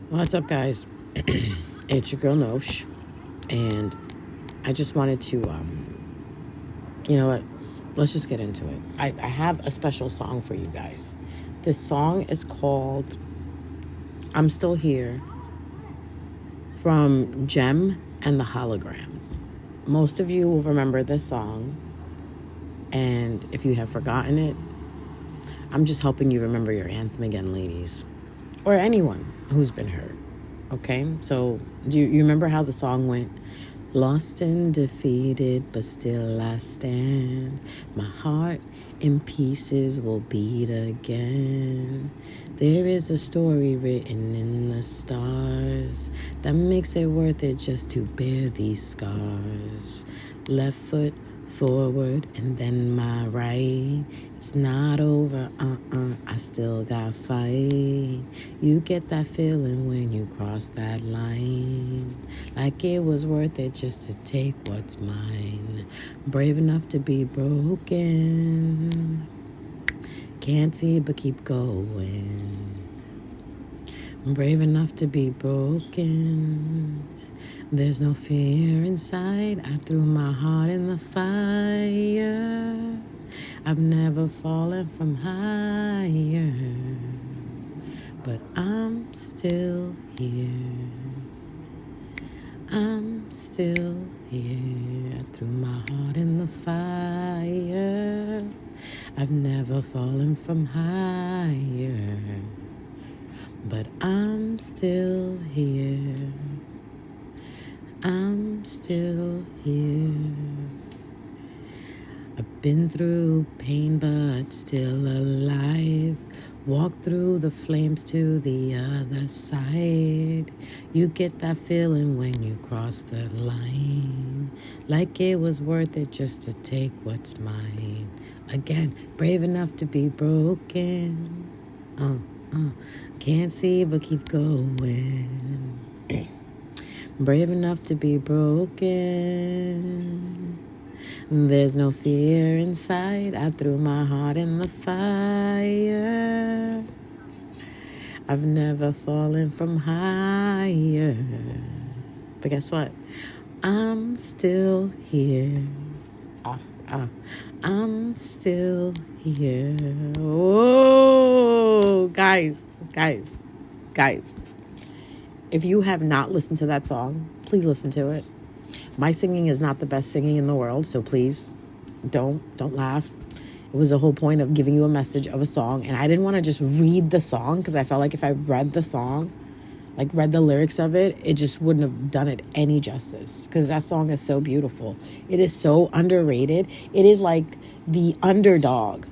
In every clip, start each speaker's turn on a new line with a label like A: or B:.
A: What's up, guys? It's your girl Nosh, and I just wanted to, you know what? Let's just get into it. I have a special song for you guys. This song is called "I'm Still Here" from Jem and the Holograms. Most of you will remember this song, and if you have forgotten it, I'm just helping you remember your anthem again, ladies, or anyone who's been hurt. Okay, so do you remember how the song went? Lost and defeated, but still I stand. My heart in pieces will beat again. There is a story written in the stars that makes it worth it just to bear these scars. Left foot forward and then my right. It's not over, I still got fight. You get that feeling when you cross that line, like it was worth it just to take what's mine. Brave enough to be broken, can't see but keep going. Brave enough to be broken, there's no fear inside. I threw my heart in the fire. I've never fallen from higher, but I'm still here. I'm still here. I threw my heart in the fire. I've never fallen from higher, but I'm still here. I'm still here. I've been through pain, but still alive. Walk through the flames to the other side. You get that feeling when you cross the line, like it was worth it just to take what's mine. Again, brave enough to be broken. Can't see but keep going. Brave enough to be broken. There's no fear inside. I threw my heart in the fire. I've never fallen from higher. But guess what? I'm still here. I'm still here. Whoa, guys. If you have not listened to that song, please listen to it. My singing is not the best singing in the world, so please don't laugh. It was the whole point of giving you a message of a song, and I didn't want to just read the song because I felt like if I read the song, like read the lyrics of it, it just wouldn't have done it any justice because that song is so beautiful. It is so underrated. It is like the underdog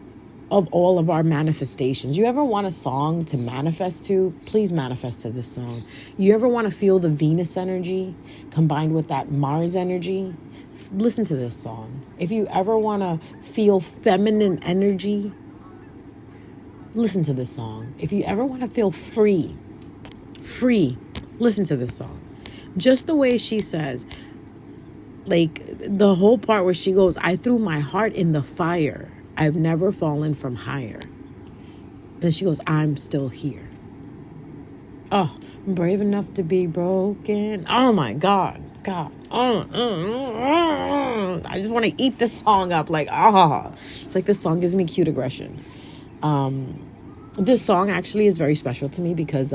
A: of all of our manifestations. You ever want a song to manifest to? Please manifest to this song. You ever want to feel the Venus energy combined with that Mars energy? Listen to this song. If you ever want to feel feminine energy, listen to this song. If you ever want to feel free, listen to this song. Just the way she says, like the whole part where she goes, I threw my heart in the fire. I've never fallen from higher. Then she goes, I'm still here. Oh, I'm brave enough to be broken. Oh my God. I just want to eat this song up. It's like this song gives me cute aggression. This song actually is very special to me because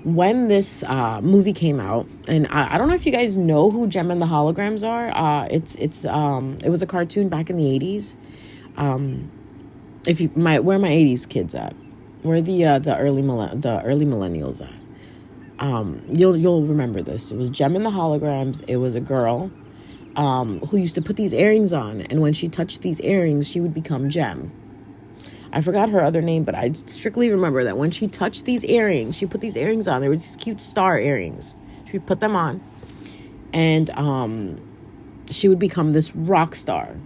A: when this movie came out, and I don't know if you guys know who Jem and the Holograms are. It was a cartoon back in the 80s. Where are my 80s kids at? Where are the early millennials at? You'll remember this. It was Jem and the Holograms. It was a girl who used to put these earrings on, and when she touched these earrings, she would become Jem. I forgot her other name, but I strictly remember that when she touched these earrings, she put these earrings on. There were these cute star earrings. She would put them on, and she would become this rock star.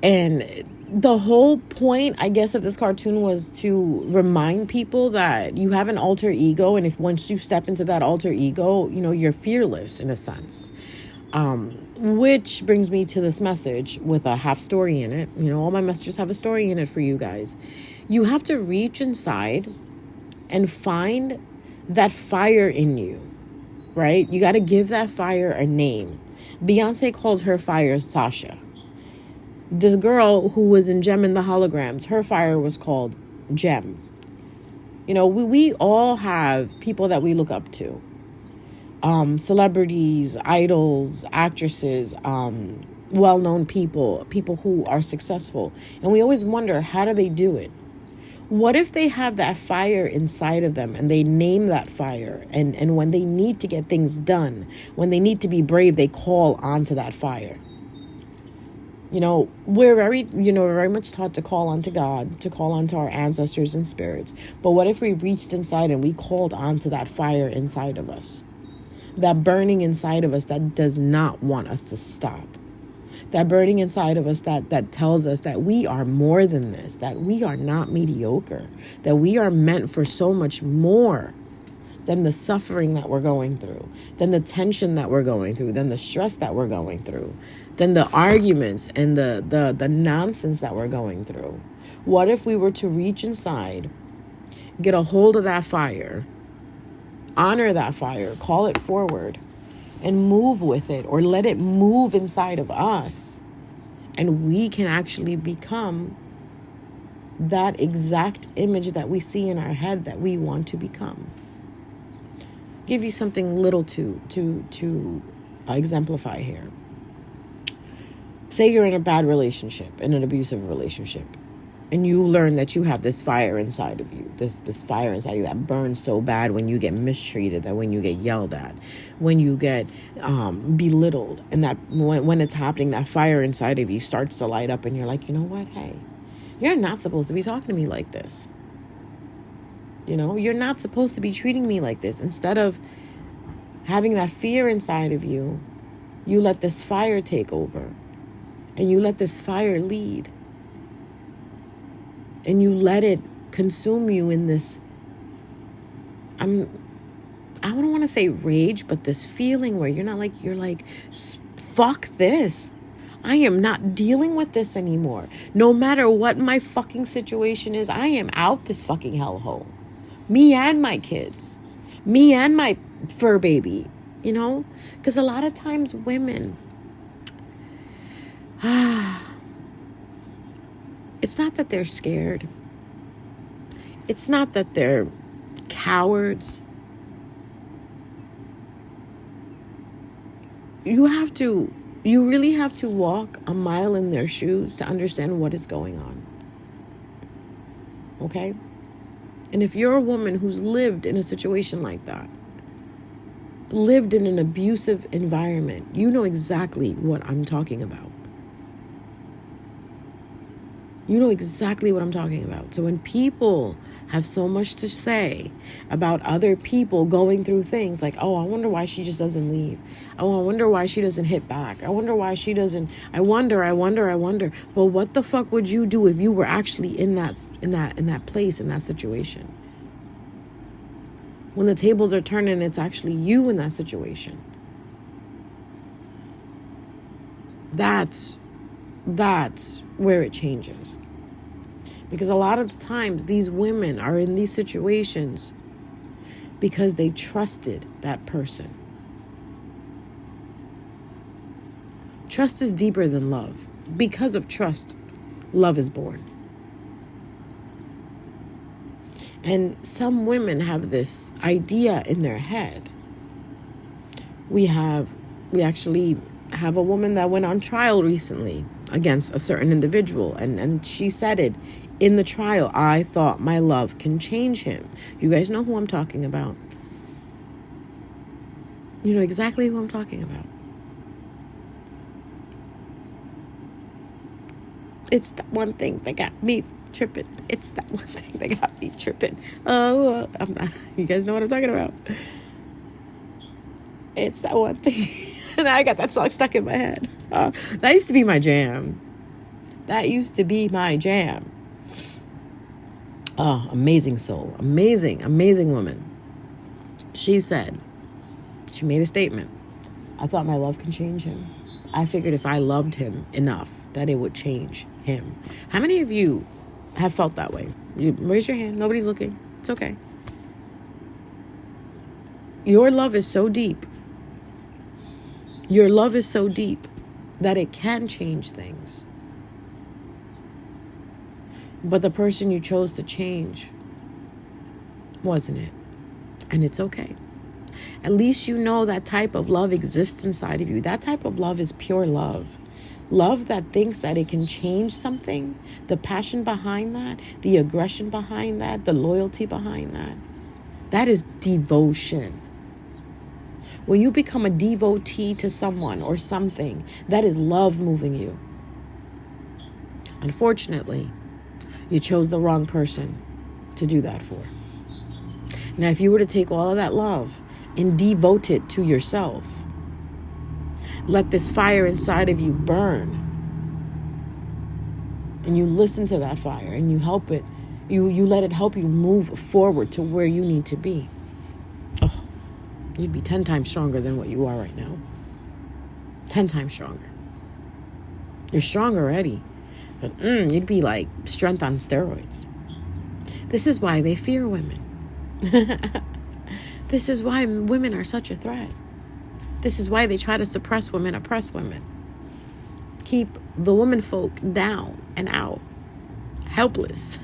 A: And the whole point, I guess, of this cartoon was to remind people that you have an alter ego, and if once you step into that alter ego, you're fearless in a sense. Which brings me to this message with a half story in it. All my messages have a story in it for you guys. You have to reach inside and find that fire in you, right? You got to give that fire a name. Beyonce calls her fire Sasha. The girl who was in Gem and the Holograms, her fire was called Gem. You know, we all have people that we look up to. Celebrities, idols, actresses, well-known people who are successful. And we always wonder, how do they do it? What if they have that fire inside of them and they name that fire? And when they need to get things done, when they need to be brave, they call onto that fire. You know, we're very much taught to call onto God, to call onto our ancestors and spirits. But what if we reached inside and we called onto that fire inside of us? That burning inside of us that does not want us to stop. That burning inside of us that tells us that we are more than this, that we are not mediocre, that we are meant for so much more than the suffering that we're going through, than the tension that we're going through, than the stress that we're going through, than the arguments and the nonsense that we're going through. What if we were to reach inside, get a hold of that fire, honor that fire, call it forward, and move with it, or let it move inside of us, and we can actually become that exact image that we see in our head that we want to become. Give you something little to exemplify here. Say you're in a bad relationship, in an abusive relationship, and you learn that you have this fire inside of you, this fire inside of you that burns so bad when you get mistreated, that when you get yelled at, when you get belittled, and that when it's happening, that fire inside of you starts to light up, and you're like, you know what? Hey, you're not supposed to be talking to me like this. You know, you're not supposed to be treating me like this. Instead of having that fear inside of you, you let this fire take over, and you let this fire lead. And you let it consume you in this, I don't want to say rage, but this feeling where you're like, fuck this. I am not dealing with this anymore. No matter what my fucking situation is, I am out this fucking hellhole. Me and my kids. Me and my fur baby. You know? Because a lot of times women, it's not that they're scared. It's not that they're cowards. You really have to walk a mile in their shoes to understand what is going on. Okay? And if you're a woman who's lived in a situation like that, lived in an abusive environment, you know exactly what I'm talking about. You know exactly what I'm talking about. So when people have so much to say about other people going through things like, oh, I wonder why she just doesn't leave. Oh, I wonder why she doesn't hit back. I wonder why she doesn't. I wonder. But what the fuck would you do if you were actually in that place, in that situation? When the tables are turning, it's actually you in that situation. That's where it changes. Because a lot of the times these women are in these situations because they trusted that person. Trust is deeper than love. Because of trust, love is born. And some women have this idea in their head. We actually have a woman that went on trial recently against a certain individual, and she said it in the trial. I thought my love can change him. You guys know who I'm talking about. You know exactly who I'm talking about. It's that one thing that got me tripping. It's that one thing that got me tripping. Oh, you guys know what I'm talking about. It's that one thing. And I got that song stuck in my head. That used to be my jam. Oh, amazing soul. Amazing woman. She made a statement. I thought my love can change him. I figured if I loved him enough, that it would change him. How many of you have felt that way? You raise your hand. Nobody's looking. It's okay. Your love is so deep. Your love is so deep that it can change things. But the person you chose to change wasn't it. And it's okay. At least you know that type of love exists inside of you. That type of love is pure love. Love that thinks that it can change something. The passion behind that, the aggression behind that, the loyalty behind that. That is devotion. When you become a devotee to someone or something, that is love moving you. Unfortunately, you chose the wrong person to do that for. Now, if you were to take all of that love and devote it to yourself, let this fire inside of you burn, and you listen to that fire and you help it, you let it help you move forward to where you need to be. Oh, you'd be 10 times stronger than what you are right now. 10 times stronger. You're strong already, but you'd be like strength on steroids. This is why they fear women. This is why women are such a threat. This is why they try to suppress women, oppress women. Keep the women folk down and out. Helpless.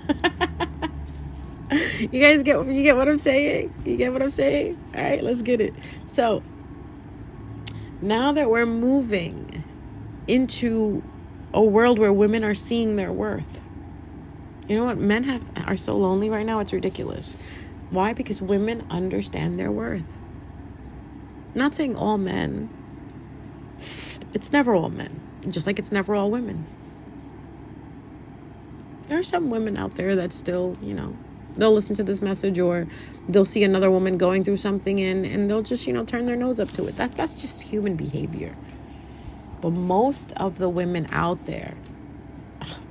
A: You guys get what I'm saying? You get what I'm saying? All right, let's get it. So, now that we're moving into a world where women are seeing their worth. You know what? Men are so lonely right now, it's ridiculous. Why? Because women understand their worth. Not saying all men. It's never all men. Just like it's never all women. There are some women out there that still, they'll listen to this message, or they'll see another woman going through something and they'll just, turn their nose up to it. That's just human behavior. But most of the women out there,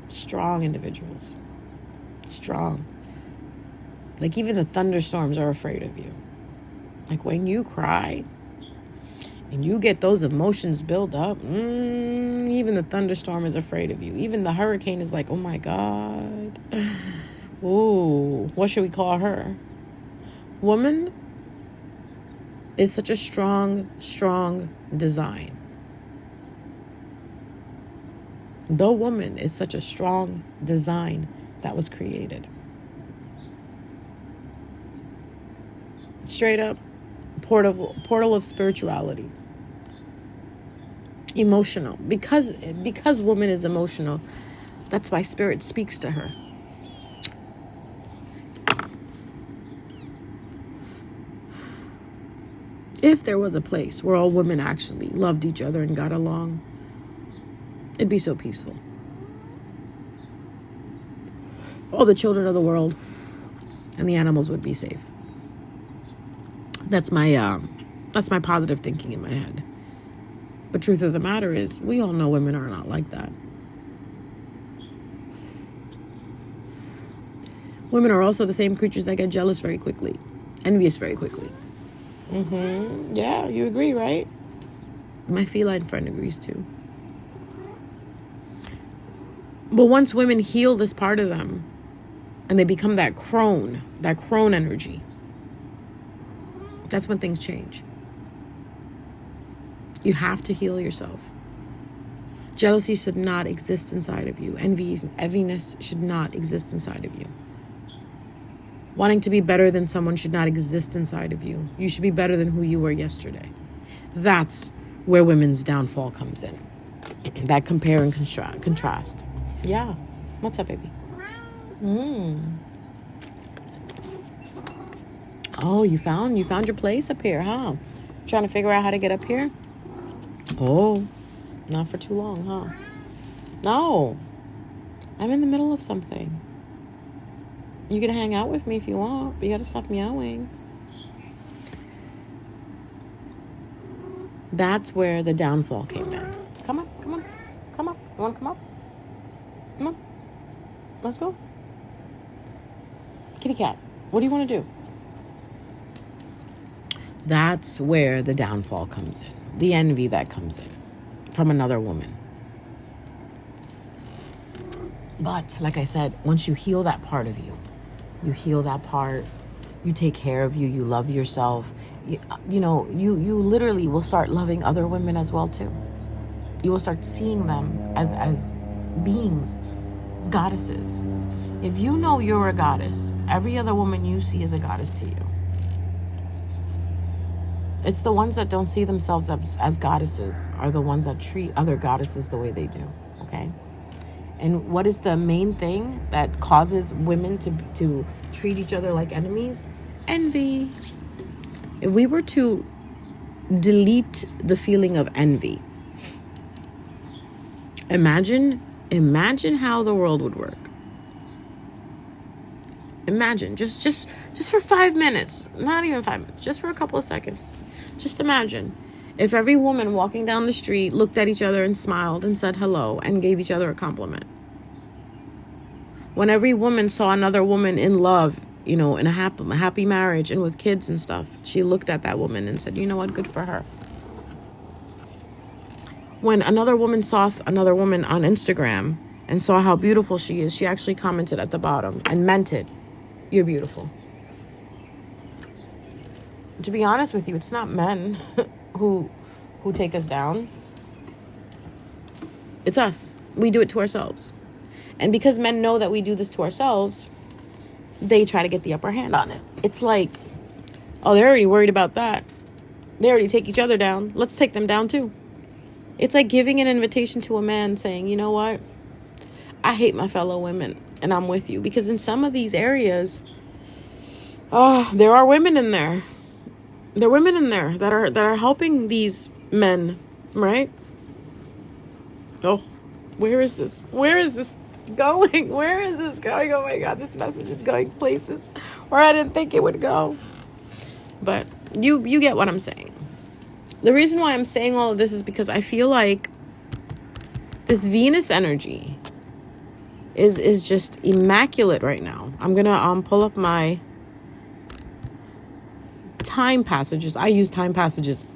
A: strong individuals. Strong. Like even the thunderstorms are afraid of you. Like when you cry and you get those emotions build up, even the thunderstorm is afraid of you. Even the hurricane is like, oh my God. Ooh, what should we call her? Woman is such a strong, strong design. The woman is such a strong design that was created. Straight up portal of spirituality. Emotional. Because woman is emotional, that's why spirit speaks to her. If there was a place where all women actually loved each other and got along, it'd be so peaceful. All the children of the world and the animals would be safe. That's my positive thinking in my head. But truth of the matter is, we all know women are not like that. Women are also the same creatures that get jealous very quickly, envious very quickly. Yeah, you agree, right? My feline friend agrees too. But once women heal this part of them, and they become that crone energy, that's when things change. You have to heal yourself. Jealousy should not exist inside of you. Enviness should not exist inside of you. Wanting to be better than someone should not exist inside of you. You should be better than who you were yesterday. That's where women's downfall comes in. That compare and contrast. Yeah. What's up, baby? Oh, you found your place up here, huh? Trying to figure out how to get up here? Oh, not for too long, huh? No. I'm in the middle of something. You can hang out with me if you want, but you gotta stop meowing. That's where the downfall came in. Come on. You wanna come up? Come on. Let's go. Kitty cat, what do you want to do? That's where the downfall comes in. The envy that comes in from another woman. But, like I said, once you heal that part of you, you heal that part You take care of you. You love yourself. You literally will start loving other women as well too. You will start seeing them as beings, as goddesses. If you know you're a goddess, every other woman you see is a goddess to you. It's the ones that don't see themselves as goddesses are the ones that treat other goddesses the way they do, okay? And what is the main thing that causes women to treat each other like enemies? Envy. If we were to delete the feeling of envy, imagine how the world would work. Imagine, just for 5 minutes, not even 5 minutes, just for a couple of seconds. Just imagine if every woman walking down the street looked at each other and smiled and said hello and gave each other a compliment. When every woman saw another woman in love, in a happy marriage and with kids and stuff, she looked at that woman and said, you know what, good for her. When another woman saw another woman on Instagram and saw how beautiful she is, she actually commented at the bottom and meant it. You're beautiful. To be honest with you, it's not men who take us down. It's us. We do it to ourselves. And because men know that we do this to ourselves, they try to get the upper hand on it. It's like, oh, they're already worried about that. They already take each other down. Let's take them down too. It's like giving an invitation to a man saying, you know what? I hate my fellow women and I'm with you. Because in some of these areas, there are women in there. There are women in there that are helping these men, right? Oh, where is this? Where is this going? Where is this going? Oh my God, this message is going places where I didn't think it would go. But you get what I'm saying. The reason why I'm saying all of this is because I feel like this Venus energy is just immaculate right now. I'm gonna pull up my time passages. I use time passages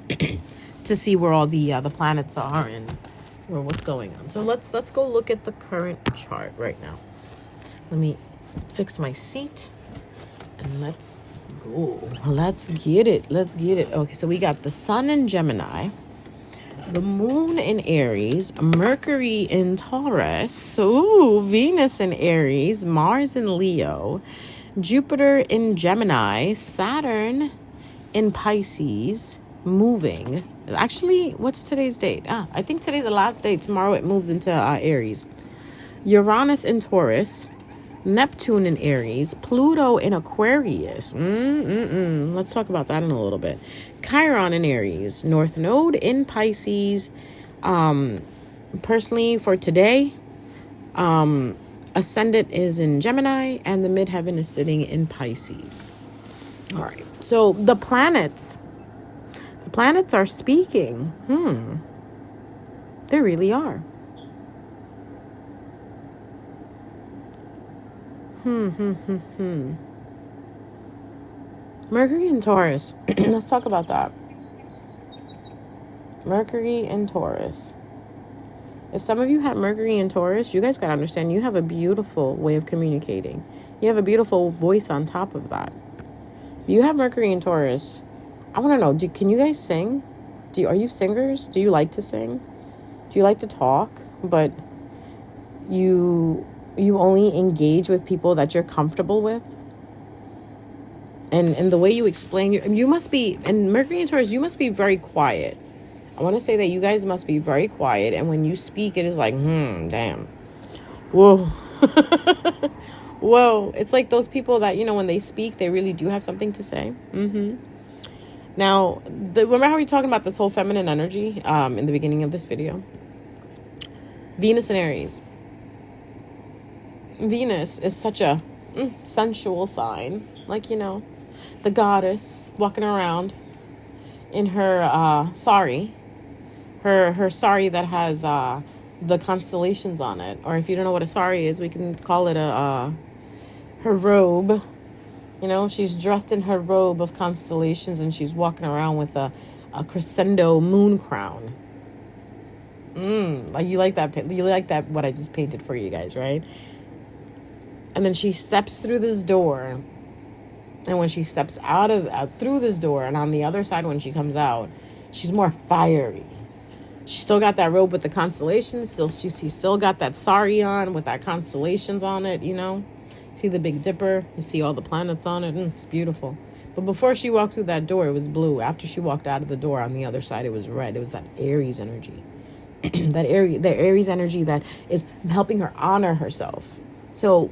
A: to see where all the planets are and or what's going on. So let's go look at the current chart right now. Let me fix my seat and let's go. Let's get it. Okay, so we got the sun in Gemini, the moon in Aries, Mercury in Taurus, Venus in Aries, Mars in Leo, Jupiter in Gemini, Saturn in Pisces, moving. Actually, what's today's date? I think today's the last day. Tomorrow it moves into Aries. Uranus in Taurus, Neptune in Aries, Pluto in Aquarius. Let's talk about that in a little bit. Chiron in Aries, North Node in Pisces. Personally, for today, Ascendant is in Gemini, and the midheaven is sitting in Pisces. All right. So the planets are speaking. They really are. Mercury in Taurus. Let's talk about that. Mercury in Taurus. If some of you had Mercury in Taurus, you guys got to understand you have a beautiful way of communicating. You have a beautiful voice on top of that. If you have Mercury in Taurus, I want to know, can you guys sing? Are you singers? Do you like to sing? Do you like to talk? But you only engage with people that you're comfortable with? And the way you explain, you must be, and Mercury in Taurus, you must be very quiet. I want to say that you guys must be very quiet. And when you speak, it is like, damn. Whoa. Whoa. It's like those people that, when they speak, they really do have something to say. Now, remember how we were talking about this whole feminine energy in the beginning of this video? Venus and Aries. Venus is such a sensual sign. Like, the goddess walking around in her sari. Her sari that has the constellations on it. Or if you don't know what a sari is, we can call it her robe. She's dressed in her robe of constellations and she's walking around with a crescendo moon crown. Like you like that what I just painted for you guys, right? And then she steps through this door And when she steps out through this door, and on the other side when she comes out, she's more fiery. She still got that robe with the constellations. She still got that sari on with that constellations on it, you know. See the Big Dipper. You see all the planets on it. It's beautiful. But before she walked through that door, it was blue. After she walked out of the door, on the other side, it was red. It was that Aries energy. The Aries energy that is helping her honor herself. So,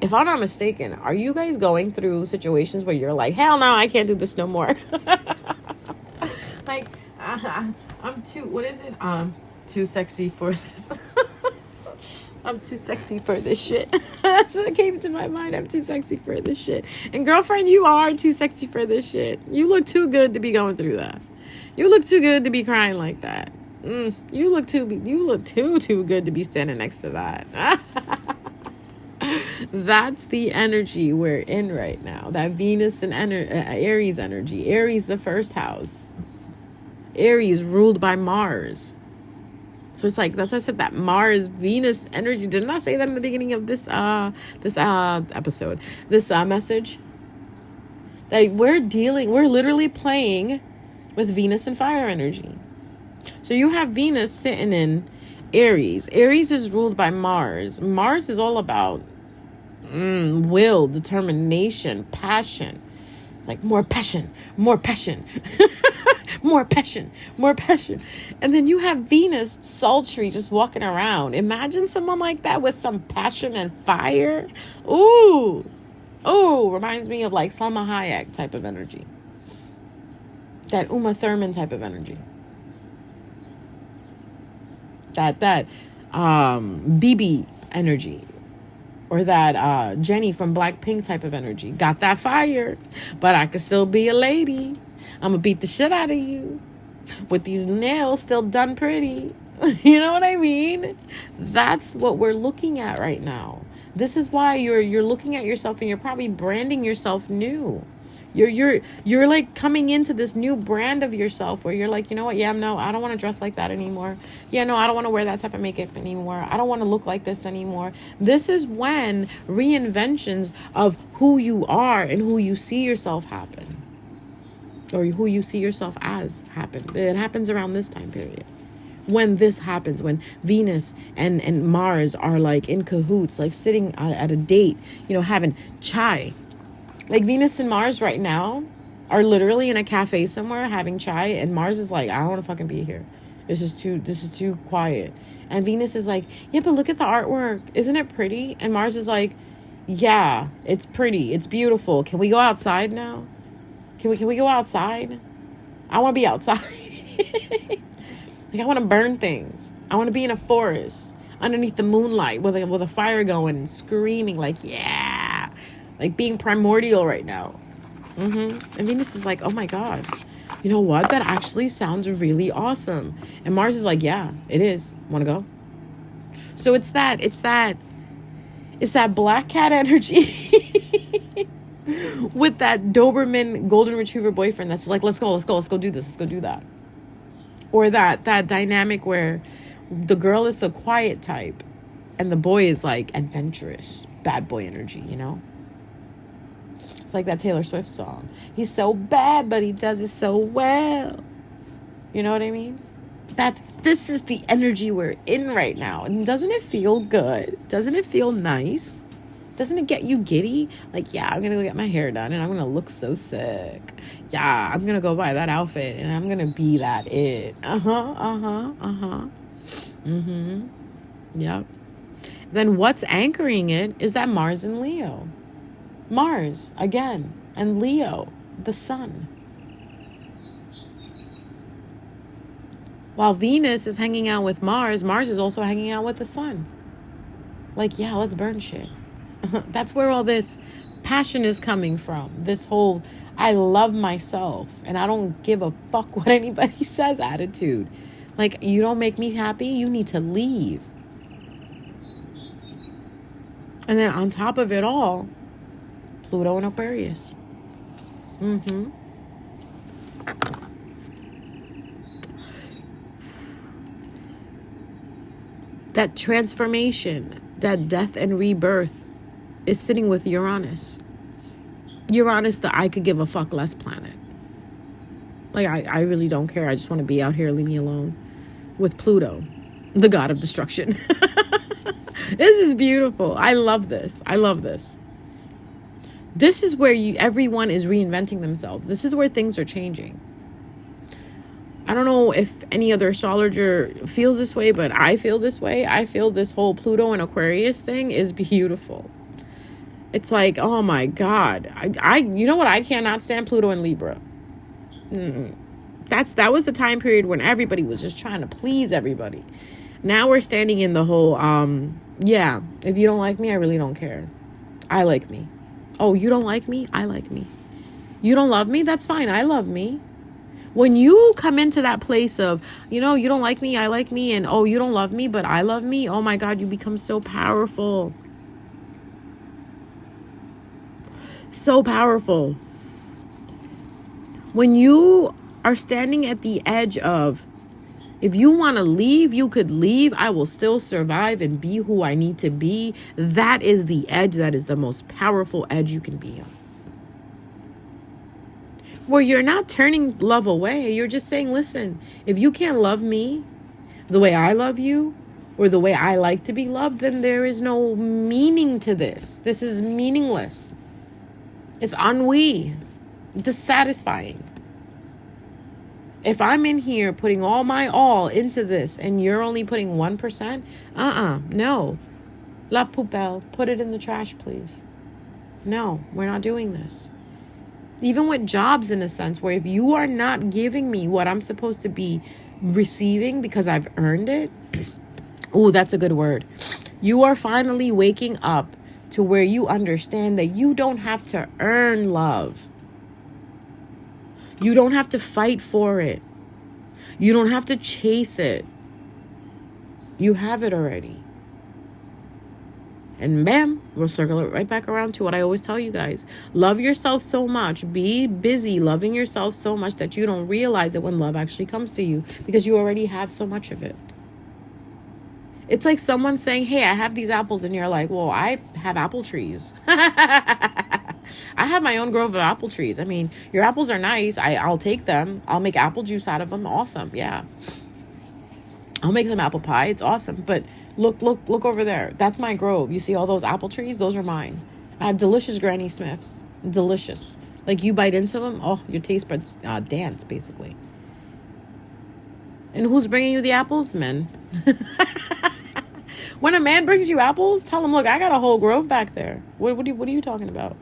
A: if I'm not mistaken, are you guys going through situations where you're like, hell no, I can't do this no more? Like, I'm too, what is it? Too sexy for this. I'm too sexy for this shit. That's what came to my mind. I'm too sexy for this shit. And girlfriend, you are too sexy for this shit. You look too good to be going through that. You look too good to be crying like that. You look too good to be standing next to that. That's the energy we're in right now. That Venus and Aries energy. Aries, the first house. Aries ruled by Mars. So it's like, that's why I said that Mars Venus energy. Didn't I say that in the beginning of this episode, this message? That we're literally playing with Venus and fire energy. So you have Venus sitting in Aries. Aries is ruled by Mars. Mars is all about will, determination, passion. Like more passion, more passion. More passion, more passion. And then you have Venus sultry just walking around. Imagine someone like that with some passion and fire. Ooh, reminds me of like Salma Hayek type of energy. That Uma Thurman type of energy. That BB energy. Or that Jenny from Blackpink type of energy. Got that fire, but I could still be a lady. I'm going to beat the shit out of you with these nails still done pretty. You know what I mean? That's what we're looking at right now. This is why you're looking at yourself and you're probably branding yourself new. You're like coming into this new brand of yourself where you're like, you know what? Yeah, no, I don't want to dress like that anymore. Yeah, no, I don't want to wear that type of makeup anymore. I don't want to look like this anymore. This is when reinventions of who you are and who you see yourself happen. Or who you see yourself as happen. It happens around this time period. When this happens, when Venus and Mars are like in cahoots, like sitting at a date, you know, having chai. Like Venus and Mars right now are literally in a cafe somewhere having chai, and Mars is like, I don't want to fucking be here. This is too quiet. And Venus is like, yeah, but look at the artwork. Isn't it pretty? And Mars is like, yeah, it's pretty. It's beautiful. Can we go outside now? Can we go outside? I want to be outside. Like I want to burn things. I want to be in a forest underneath the moonlight with a fire going and screaming like, yeah. Like being primordial right now. And Venus is like, oh my God. You know what? That actually sounds really awesome. And Mars is like, yeah, it is. Want to go? So it's that black cat energy with that Doberman golden retriever boyfriend that's just like, let's go do this, let's go do that. Or that dynamic where the girl is a quiet type and the boy is like adventurous, bad boy energy, you know? It's like that Taylor Swift song. He's so bad, but he does it so well. You know what I mean? This is the energy we're in right now. And doesn't it feel good? Doesn't it feel nice? Doesn't it get you giddy? Like, yeah, I'm going to go get my hair done and I'm going to look so sick. Yeah, I'm going to go buy that outfit and I'm going to be that it. Yep. Then what's anchoring it is that Mars and Leo. Mars, again, and Leo, the sun. While Venus is hanging out with Mars, Mars is also hanging out with the sun. Like, yeah, let's burn shit. That's where all this passion is coming from. This whole, I love myself and I don't give a fuck what anybody says attitude. Like, you don't make me happy, you need to leave. And then on top of it all, Pluto and Aquarius. That transformation, that death and rebirth is sitting with Uranus. Uranus, the I could give a fuck less planet. Like, I really don't care. I just want to be out here, leave me alone. With Pluto, the god of destruction. This is beautiful. I love this. I love this. This is where everyone is reinventing themselves. This is where things are changing. I don't know if any other astrologer feels this way, but I feel this way. I feel this whole Pluto and Aquarius thing is beautiful. It's like, oh my God. You know what? I cannot stand Pluto and Libra. That was the time period when everybody was just trying to please everybody. Now we're standing in the whole, yeah, if you don't like me, I really don't care. I like me. Oh, you don't like me? I like me. You don't love me? That's fine. I love me. When you come into that place of, you don't like me, I like me, and oh, you don't love me, but I love me. Oh my God, you become so powerful. So powerful. When you are standing at the edge of, if you want to leave, you could leave. I will still survive and be who I need to be. That is the edge. That is the most powerful edge you can be on. Where you're not turning love away. You're just saying, listen, if you can't love me the way I love you or the way I like to be loved, then there is no meaning to this. This is meaningless. It's ennui. Dissatisfying. If I'm in here putting all my all into this and you're only putting 1%, no. La poubelle, put it in the trash, please. No, we're not doing this. Even with jobs, in a sense, where if you are not giving me what I'm supposed to be receiving because I've earned it, ooh, that's a good word. You are finally waking up to where you understand that you don't have to earn love. You don't have to fight for it. You don't have to chase it. You have it already. And bam, we'll circle it right back around to what I always tell you guys. Love yourself so much. Be busy loving yourself so much that you don't realize it when love actually comes to you, because you already have so much of it. It's like someone saying, hey, I have these apples, and you're like, well, I have apple trees. I have my own grove of apple trees. I mean, your apples are nice. I'll take them. I'll make apple juice out of them. Awesome. Yeah. I'll make some apple pie. It's awesome. But look over there. That's my grove. You see all those apple trees? Those are mine. I have delicious Granny Smiths. Delicious. Like, you bite into them. Oh, your taste buds dance, basically. And who's bringing you the apples? Men. When a man brings you apples, tell him, look, I got a whole grove back there. What are you talking about?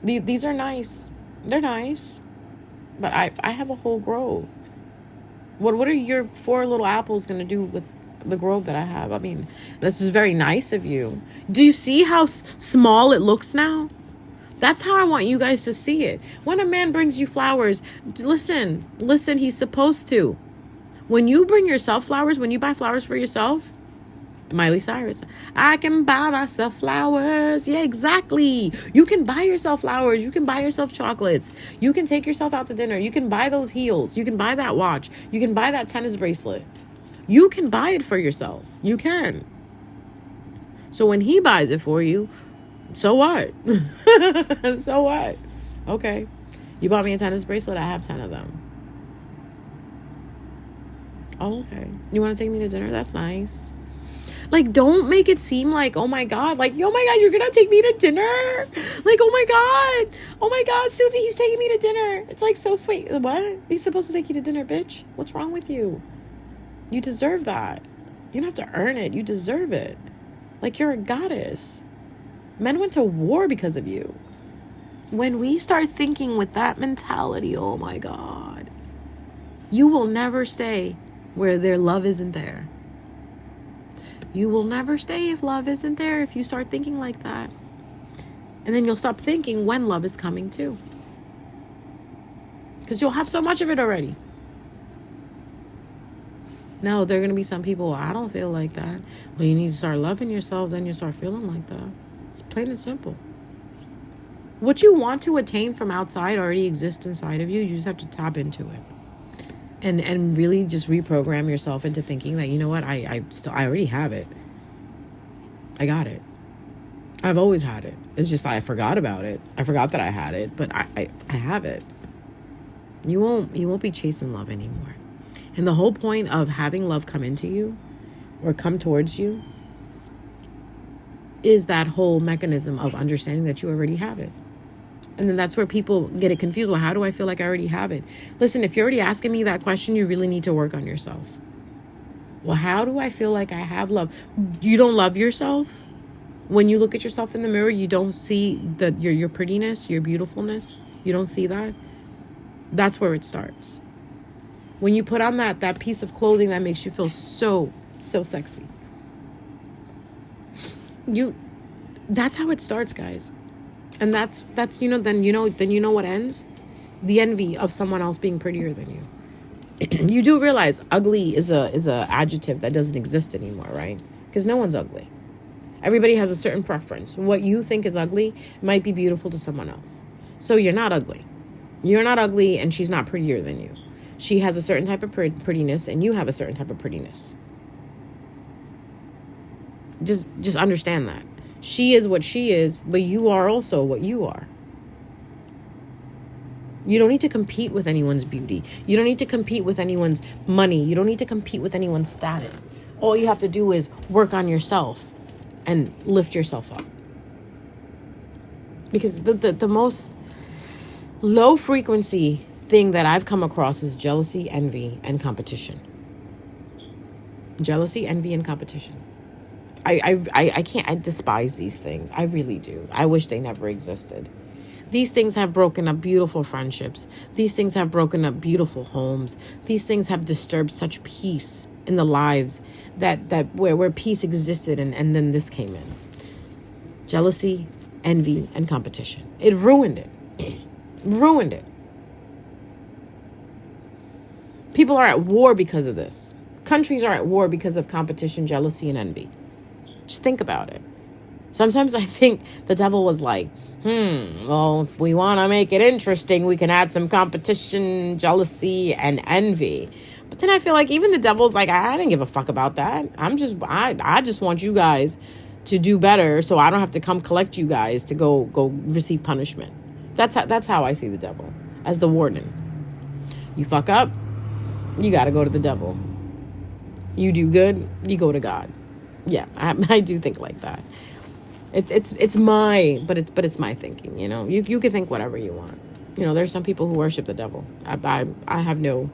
A: These are nice. They're nice. But I have a whole grove. What are your 4 little apples going to do with the grove that I have? I mean, this is very nice of you. Do you see how small it looks now? That's how I want you guys to see it. When a man brings you flowers, listen, he's supposed to. When you bring yourself flowers, when you buy flowers for yourself, Miley Cyrus, I can buy myself flowers. Yeah, exactly. You can buy yourself flowers. You can buy yourself chocolates. You can take yourself out to dinner. You can buy those heels. You can buy that watch. You can buy that tennis bracelet. You can buy it for yourself. You can. So when he buys it for you, so what? So what? Okay. You bought me a tennis bracelet. I have 10 of them. Oh, okay. You want to take me to dinner? That's nice. Like, don't make it seem like, oh my God, like, oh my God, you're gonna take me to dinner? Like, oh my God, Susie, he's taking me to dinner. It's like so sweet. What? He's supposed to take you to dinner, bitch. What's wrong with you? You deserve that. You don't have to earn it. You deserve it. Like, you're a goddess. Men went to war because of you. When we start thinking with that mentality, oh my God, you will never stay where their love isn't there. You will never stay if love isn't there, if you start thinking like that. And then you'll stop thinking when love is coming too. Because you'll have so much of it already. No, there are going to be some people, I don't feel like that. Well, you need to start loving yourself, then you start feeling like that. It's plain and simple. What you want to attain from outside already exists inside of you. You just have to tap into it. And really just reprogram yourself into thinking that, you know what, I already have it. I got it. I've always had it. It's just I forgot about it. I forgot that I had it, but I have it. You won't be chasing love anymore. And the whole point of having love come into you or come towards you is that whole mechanism of understanding that you already have it. And then that's where people get it confused. Well, how do I feel like I already have it? Listen, if you're already asking me that question, you really need to work on yourself. Well, how do I feel like I have love? You don't love yourself? When you look at yourself in the mirror, you don't see your prettiness, your beautifulness. You don't see that. That's where it starts. When you put on that piece of clothing that makes you feel so sexy. That's how it starts, guys. And that's then you know what ends? The envy of someone else being prettier than you. You do realize ugly is a adjective that doesn't exist anymore, right? Because no one's ugly. Everybody has a certain preference. What you think is ugly might be beautiful to someone else. So you're not ugly. You're not ugly, and she's not prettier than you. She has a certain type of prettiness, and you have a certain type of prettiness. Just understand that. She is what she is, but you are also what you are. You don't need to compete with anyone's beauty. You don't need to compete with anyone's money. You don't need to compete with anyone's status. All you have to do is work on yourself and lift yourself up. Because the most low frequency thing that I've come across is jealousy, envy, and competition. Jealousy, envy, and competition. I can't, I despise these things. I really do. I wish they never existed. These things have broken up beautiful friendships. These things have broken up beautiful homes. These things have disturbed such peace in the lives that where peace existed, and then this came in. Jealousy, envy, and competition. It ruined it. Ruined it. People are at war because of this. Countries are at war because of competition, jealousy, and envy. Just think about it. Sometimes I think the devil was like, well, if we want to make it interesting, we can add some competition, jealousy, and envy. But then I feel like even the devil's like, I didn't give a fuck about that. I just want you guys to do better, so I don't have to come collect you guys to go receive punishment. That's how I see the devil, as the warden. You fuck up, you got to go to the devil. You do good, you go to God. Yeah, I do think like that. It's my thinking, you know. You can think whatever you want. You know, there's some people who worship the devil. I have no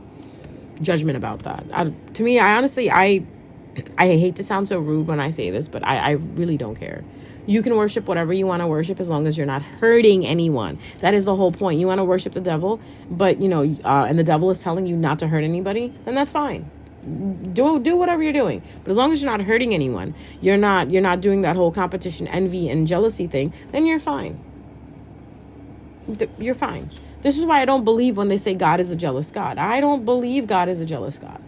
A: judgment about that. To me, I honestly hate to sound so rude when I say this, but I really don't care. You can worship whatever you want to worship as long as you're not hurting anyone. That is the whole point. You want to worship the devil, but and the devil is telling you not to hurt anybody, then that's fine. Do whatever you're doing, but as long as you're not hurting anyone, you're not doing that whole competition, envy, and jealousy thing, then you're fine. You're fine. This is why I don't believe when they say God is a jealous God. I don't believe God is a jealous God.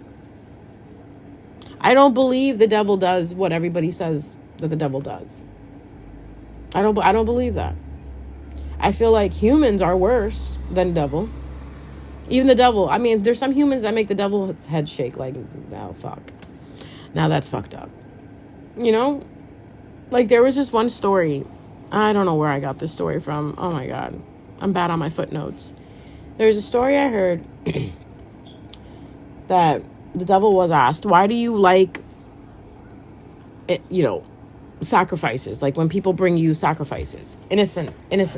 A: I don't believe the devil does what everybody says that the devil does. I don't believe that. I feel like humans are worse than the devil. Even the devil. I mean, there's some humans that make the devil's head shake like, oh, fuck. Now that's fucked up. You know? Like, there was this one story. I don't know where I got this story from. Oh, my God. I'm bad on my footnotes. There's a story I heard that the devil was asked, why do you like, sacrifices? Like when people bring you sacrifices. Innocent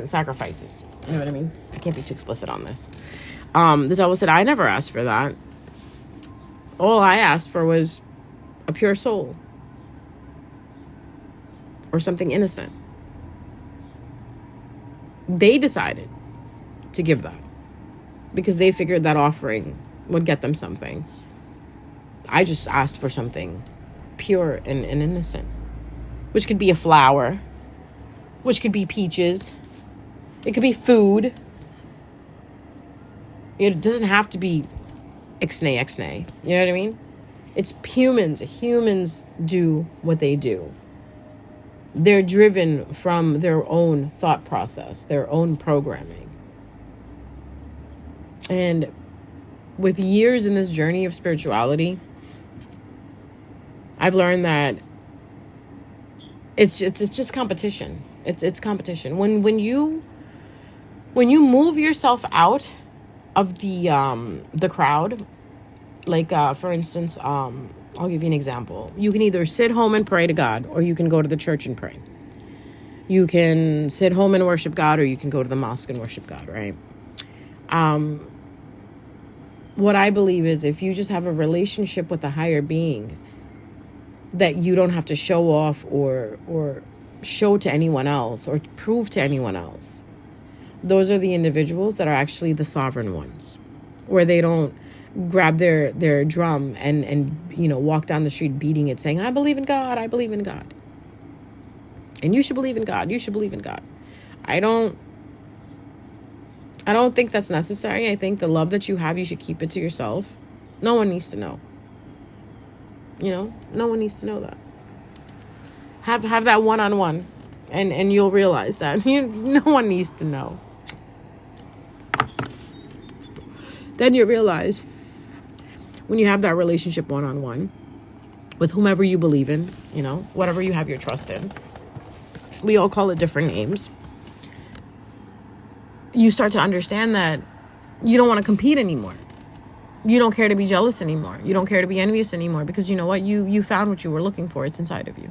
A: sacrifices. You know what I mean? I can't be too explicit on this. The devil said, I never asked for that. All I asked for was a pure soul. Or something innocent. They decided to give that. Because they figured that offering would get them something. I just asked for something pure and innocent. Which could be a flower. Which could be peaches. It could be food. It doesn't have to be ixnay. You know what I mean? It's humans. Humans do what they do. They're driven from their own thought process, their own programming. And with years in this journey of spirituality, I've learned that it's just competition. It's competition. When you move yourself out of the crowd, like for instance, I'll give you an example. You can either sit home and pray to God, or you can go to the church and pray. You can sit home and worship God, or you can go to the mosque and worship God, right? What I believe is, if you just have a relationship with a higher being that you don't have to show off or show to anyone else or prove to anyone else, those are the individuals that are actually the sovereign ones, where they don't grab their drum and walk down the street beating it, saying, I believe in God, I believe in God. And you should believe in God, you should believe in God. I don't think that's necessary. I think the love that you have, you should keep it to yourself. No one needs to know. No one needs to know that. Have that one-on-one, and you'll realize that no one needs to know. Then you realize, when you have that relationship one-on-one with whomever you believe in, whatever you have your trust in, we all call it different names, you start to understand that you don't want to compete anymore. You don't care to be jealous anymore. You don't care to be envious anymore, because you know what? You found what you were looking for. It's inside of you.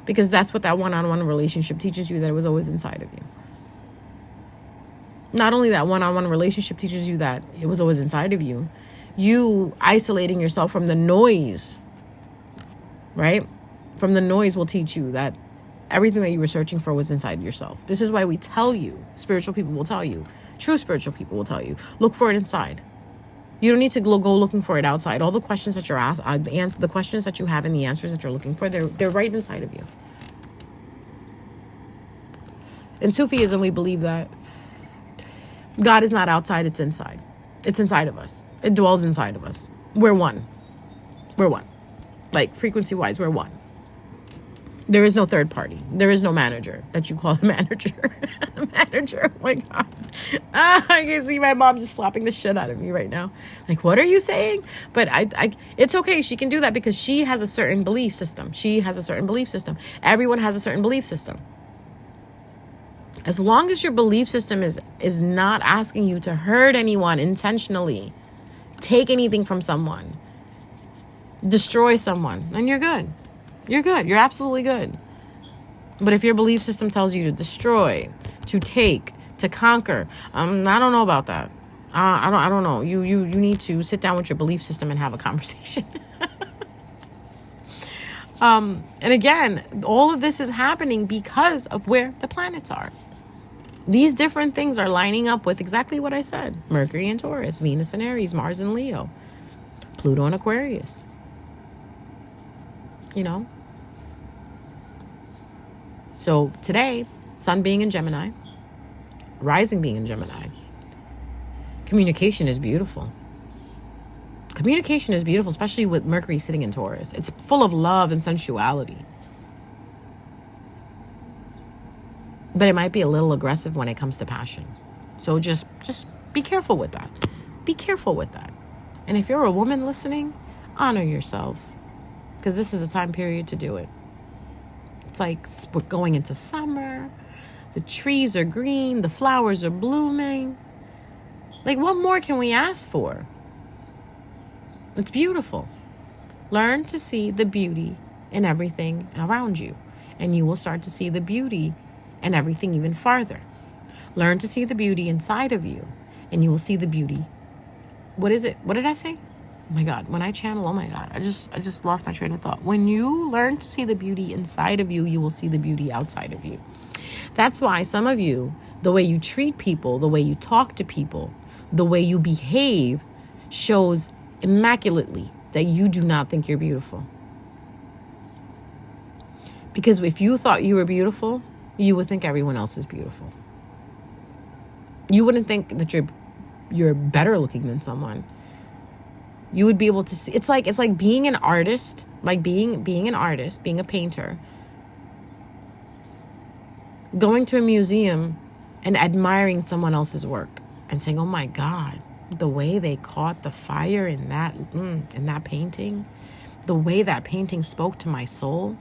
A: Because that's what that one-on-one relationship teaches you, that it was always inside of you. Not only that one-on-one relationship teaches you that it was always inside of you, you isolating yourself from the noise, right? From the noise will teach you that everything that you were searching for was inside yourself. This is why we tell you, spiritual people will tell you, true spiritual people will tell you, look for it inside. You don't need to go looking for it outside. All the questions that you're asked, the questions that you have and the answers that you're looking for, they're right inside of you. In Sufism, we believe that God is not outside, it's inside. It's inside of us. It dwells inside of us. We're one. We're one. Like, frequency-wise, we're one. There is no third party. There is no manager that you call the manager. The manager, oh my God. I can see my mom just slapping the shit out of me right now. Like, what are you saying? But it's okay. She can do that because she has a certain belief system. She has a certain belief system. Everyone has a certain belief system. As long as your belief system is not asking you to hurt anyone intentionally, take anything from someone, destroy someone, then you're good. You're good. You're absolutely good. But if your belief system tells you to destroy, to take, to conquer, I don't know about that. I don't know. You need to sit down with your belief system and have a conversation. And again, all of this is happening because of where the planets are. These different things are lining up with exactly what I said. Mercury in Taurus, Venus in Aries, Mars in Leo, Pluto in Aquarius. So today, Sun being in Gemini, rising being in Gemini, communication is beautiful. Communication is beautiful, especially with Mercury sitting in Taurus. It's full of love and sensuality. But it might be a little aggressive when it comes to passion. So just be careful with that. Be careful with that. And if you're a woman listening, honor yourself, because this is the time period to do it. It's like we're going into summer. The trees are green. The flowers are blooming. Like, what more can we ask for? It's beautiful. Learn to see the beauty in everything around you, and you will start to see the beauty in everything even farther. Learn to see the beauty inside of you, and you will see the beauty. What is it? What did I say? Oh my God, when I channel, oh my God, I just lost my train of thought. When you learn to see the beauty inside of you, you will see the beauty outside of you. That's why some of you, the way you treat people, the way you talk to people, the way you behave shows immaculately that you do not think you're beautiful. Because if you thought you were beautiful, you would think everyone else is beautiful. You wouldn't think that you're better looking than someone. You would be able to see. It's like being an artist, like being an artist, being a painter, going to a museum and admiring someone else's work and saying, "Oh my God, the way they caught the fire in that painting, the way that painting spoke to my soul.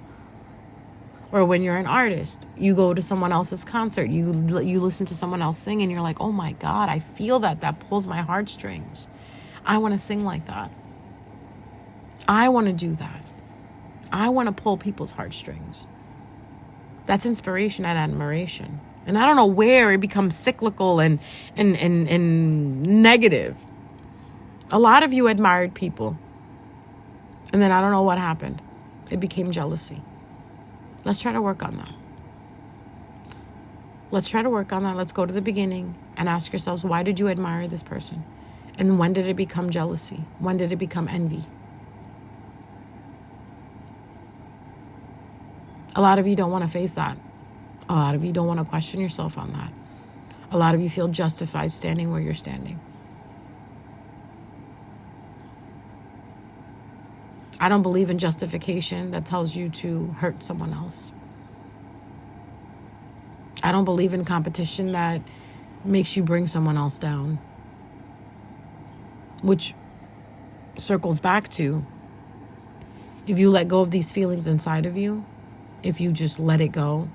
A: Or when you're an artist, you go to someone else's concert, you listen to someone else sing, and you're like, oh my God, I feel that. That pulls my heartstrings. I want to sing like that. I want to do that. I want to pull people's heartstrings. That's inspiration and admiration. And I don't know where it becomes cyclical and negative. A lot of you admired people. And then I don't know what happened. It became jealousy. Let's try to work on that. Let's try to work on that. Let's go to the beginning and ask yourselves, why did you admire this person? And when did it become jealousy? When did it become envy? A lot of you don't want to face that. A lot of you don't want to question yourself on that. A lot of you feel justified standing where you're standing. I don't believe in justification that tells you to hurt someone else. I don't believe in competition that makes you bring someone else down. Which circles back to, if you let go of these feelings inside of you, if you just let go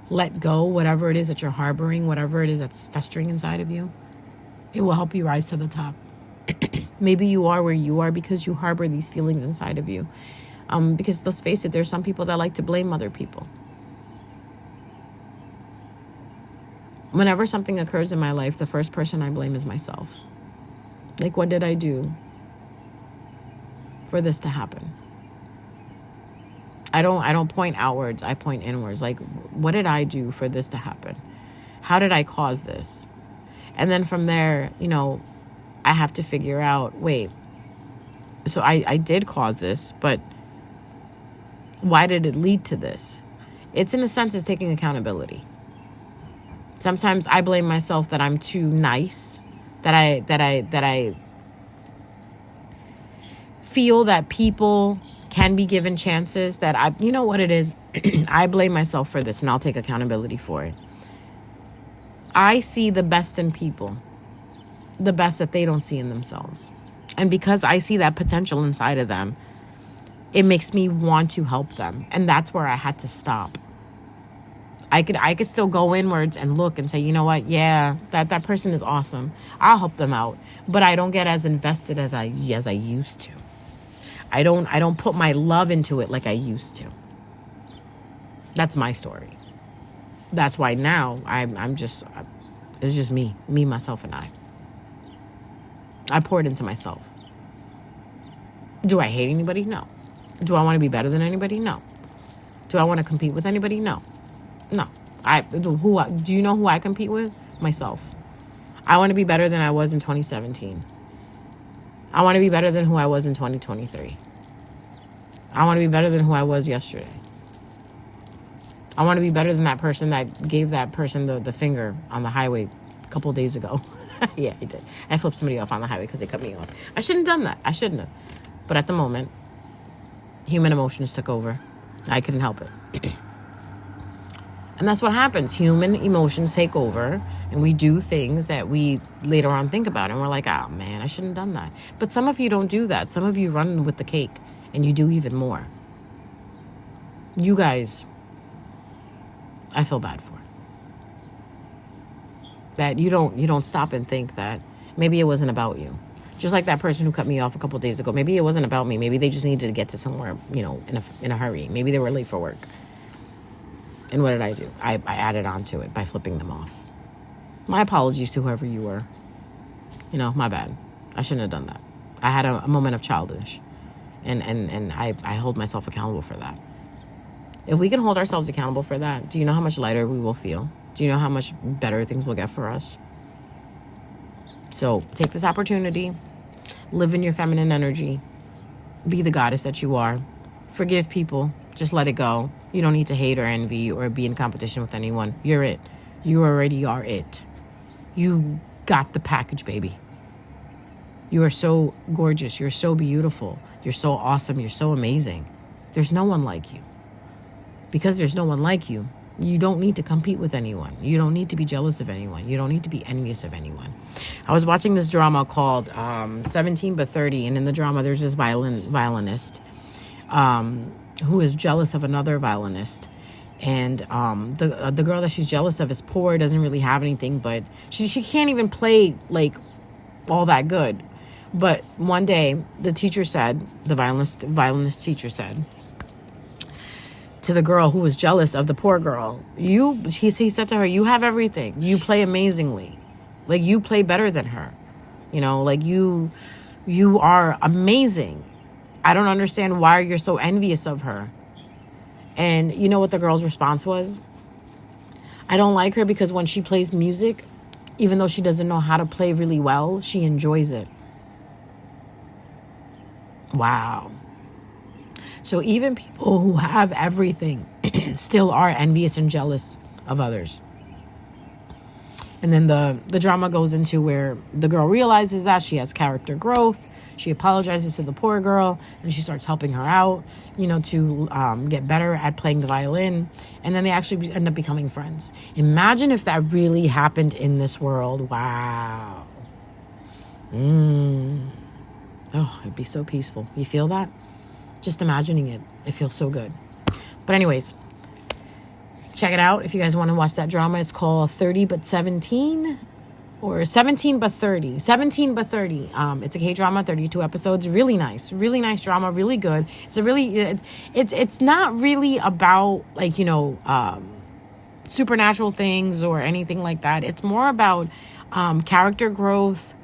A: whatever it is that you're harboring, whatever it is that's festering inside of you, it will help you rise to the top. Maybe you are where you are because you harbor these feelings inside of you. Because let's face it, there's some people that like to blame other people. Whenever something occurs in my life, the first person I blame is myself. Like, what did I do for this to happen? I don't point outwards, I point inwards. Like, what did I do for this to happen? How did I cause this? And then from there, I have to figure out, wait, so I did cause this, but why did it lead to this? It's, in a sense, it's taking accountability. Sometimes I blame myself that I'm too nice, that I feel that people can be given chances, that you know what it is? I blame myself for this, and I'll take accountability for it. I see the best in people, the best that they don't see in themselves. And because I see that potential inside of them, it makes me want to help them. And that's where I had to stop. I could still go inwards and look and say, you know what? Yeah, that person is awesome. I'll help them out. But I don't get as invested as I used to. I don't put my love into it like I used to. That's my story. That's why now it's just me, myself, and I. I poured into myself. Do I hate anybody? No. Do I want to be better than anybody? No. Do I want to compete with anybody? No. No. Do you know who I compete with? Myself. I want to be better than I was in 2017. I want to be better than who I was in 2023. I want to be better than who I was yesterday. I want to be better than that person that gave that person the finger on the highway a couple of days ago. Yeah, I did. I flipped somebody off on the highway because they cut me off. I shouldn't have done that. I shouldn't have. But at the moment, human emotions took over. I couldn't help it. And that's what happens. Human emotions take over, and we do things that we later on think about, and we're like, oh man, I shouldn't have done that. But some of you don't do that. Some of you run with the cake, and you do even more. You guys, I feel bad for. That you don't stop and think that maybe it wasn't about you. Just like that person who cut me off a couple of days ago. Maybe it wasn't about me. Maybe they just needed to get to somewhere, in a hurry. Maybe they were late for work. And what did I do? I added on to it by flipping them off. My apologies to whoever you were. My bad. I shouldn't have done that. I had a moment of childish. And I hold myself accountable for that. If we can hold ourselves accountable for that, do you know how much lighter we will feel? Do you know how much better things will get for us? So take this opportunity. Live in your feminine energy. Be the goddess that you are. Forgive people. Just let it go. You don't need to hate or envy or be in competition with anyone. You're it. You already are it. You got the package, baby. You are so gorgeous. You're so beautiful. You're so awesome. You're so amazing. There's no one like you. Because there's no one like you, you don't need to compete with anyone. You don't need to be jealous of anyone. You don't need to be envious of anyone. I was watching this drama called 17 but 30. And in the drama, there's this violinist who is jealous of another violinist. And the girl that she's jealous of is poor, doesn't really have anything, but she can't even play like all that good. But one day the teacher said, the violinist teacher said to the girl who was jealous of the poor girl, he said to her, you have everything, you play amazingly, like you play better than her, you know, like you are amazing. I don't understand why you're so envious of her. And you know what the girl's response was? I don't like her because when she plays music, even though she doesn't know how to play really well, she enjoys it. Wow. So even people who have everything still are envious and jealous of others. And then the drama goes into where the girl realizes that she has character growth. She apologizes to the poor girl and she starts helping her out, you know, to get better at playing the violin. And then they actually end up becoming friends. Imagine if that really happened in this world. Wow. Oh, it'd be so peaceful. You feel that? Just imagining it. It feels so good. But anyways, check it out if you guys want to watch that drama. It's called 30 but 17 or 17 but 30. 17 but 30. It's a K-drama, 32 episodes. Really nice drama, really good. It's a really it's not really about like, you know, supernatural things or anything like that. It's more about character growth.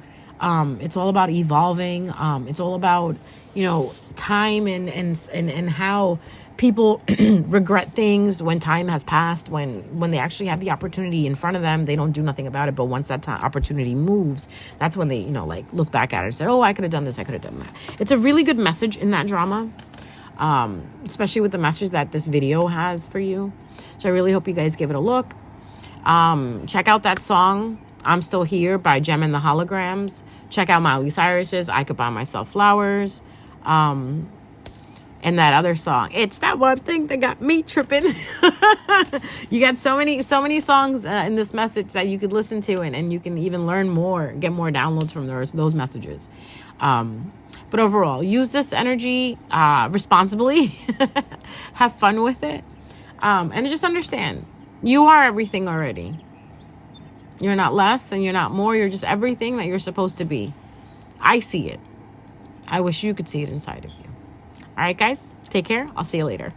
A: It's all about evolving. It's all about, you know, time and how people regret things when time has passed, when they actually have the opportunity in front of them, they don't do nothing about it. But once that opportunity moves, that's when they, you know, like look back at it and say, oh, I could have done this, I could have done that. It's a really good message in that drama, especially with the message that this video has for you. So I really hope you guys give it a look. Check out that song, I'm Still Here by Jem and the Holograms. Check out Miley Cyrus's I Could Buy Myself Flowers. And that other song, It's That One Thing That Got Me Tripping. You got so many songs in this message that you could listen to, and you can even learn more, get more downloads from those messages. But overall, use this energy responsibly. Have fun with it. And just understand, you are everything already. You're not less and you're not more. You're just everything that you're supposed to be. I see it. I wish you could see it inside of you. All right, guys, take care. I'll see you later.